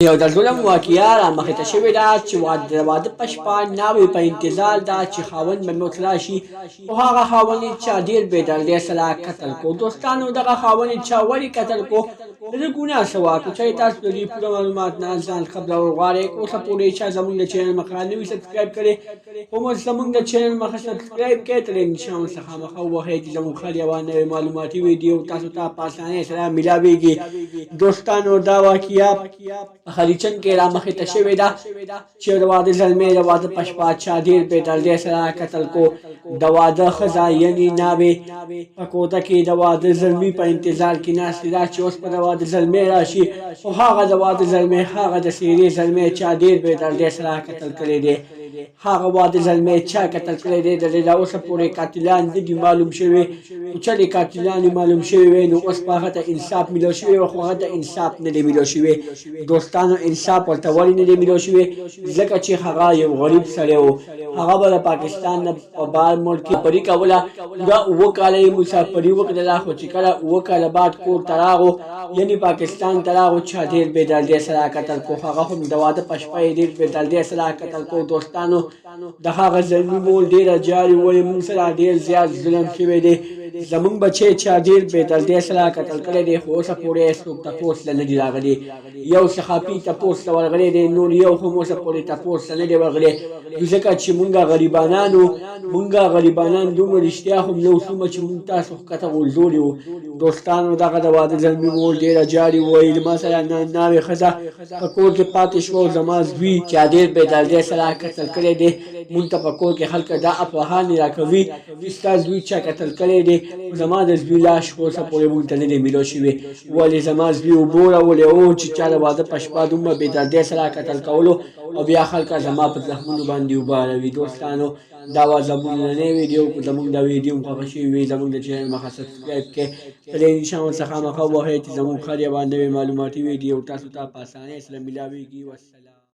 یو د ظلم واقعه رامخته شوې ده چې د واده په شپه ناوې په انتظار ده چې خاوند به موت راشي خو هغه خاوند یې چا ډېر بېدردۍ سره قتل کو. دوستانو دغه خاوند یې چا ولې قتل کو؟ د ده ګناه څه وه؟ که چېرې تاسو د دې پوره معلومات نه ځان خبرول غواړئ که اوسه پورې چا زموږ د چینل مخه نه وي سبسکرایب کړی خو مو زموږ د چینل مخه سبسکرایب کړئ ترې نشان څخه مخه ووهئ چې زموږ هر یوه نوې معلوماتي ویډیو تاسو ته په اسانۍ سره میلاویږي. دوستانو دا واقعه په خلیچن کې رامخته شوې ده چې د واده زلمی د واده په شپه چا ډېر بېدردۍ سره قتل کو. د واده ښځه یعنې ناوې په کوټه کې د واده زلمي په انتظار کې ناستې ده چې اوس به د واده زلمی راشي خو هغه د واده زلمی هغه د څېرې زلمی چا ډېر بېدردۍ سره قتل کړی دی. هغه واده زلمی چا قتل کړی دی د دې لا اوسه پورې قاتلان نه دي معلوم شوي. خو چېرې قاتلان یې معلوم شوي وی نو اوس به هغه ته انصاف میلاو شوی وي خو هغه ته انصاف نه دی میلاو شوی. دوستانو انصاف ورته ولې نه دی میلاو شوی؟ ځکه چې هغه یو غریب سړی و. هغه به د پاکستان نه په بهر ملک کې مسافري کوله. پوره 7 کاله یې مسافري وکړله خو چې کله 7 کاله بعد کور ته راغو یعنې پاکستان ته راغو چا ډېر بېدردۍ سره قتل کو. هغه هم د واده په شپه یې ډېر بېدردۍ سره قتل کو. دوستانو د هغه زلمي مور ډېره جاري وایي موږ سره ډېر زیات ظلم شوی دی. زموږ بچی چا ډېر بېدردۍ سره قتل کړی دی خو اوسه پورې څوک تپوس ته نه دي راغلي. یو صحافي تپوس ته ورغلی دی نور یو هم اوسه پورې تپوس ته نه دی ورغلی ځکه چې مونږه غریبانان دومره رښتیا هم نه اوسو چې مونږ تاسو ښکته غورځولي وو. دوستانو دغه د واده زلمي مور ډېره جاري وویل ما سره ناوې ښځه په کور کې پاتې شوه او زما زوی چا ډېر بېدردۍ سره قتل کړی دی. مونږ ته په کور کې خلک دا افواهانې راکوي چې ستا زوی چا قتل کړی دی خو زما د زوی لاش خو اوسه پورې مونږ ته نه دی میلاو شوی. ولې زما زوی اوبو راوړی و چې چا د واده په شپه دومره بېدردۍ سره قتل کولو او بیا خلک زما په زخمونو باندې اوبه اړوي. دوستانو دا وه زموږ نننۍ ویډیو. که زموږ دا ویډیو خوښه شوې وي زموږ د چینل مخه سبسکرایب کړئ ترې نشان ورڅخه مخه ووهئ چې زموږ هر یوه نوې معلوماتي ویډیو تاسو ته په اسانۍ سره میلاویږي. والسلام.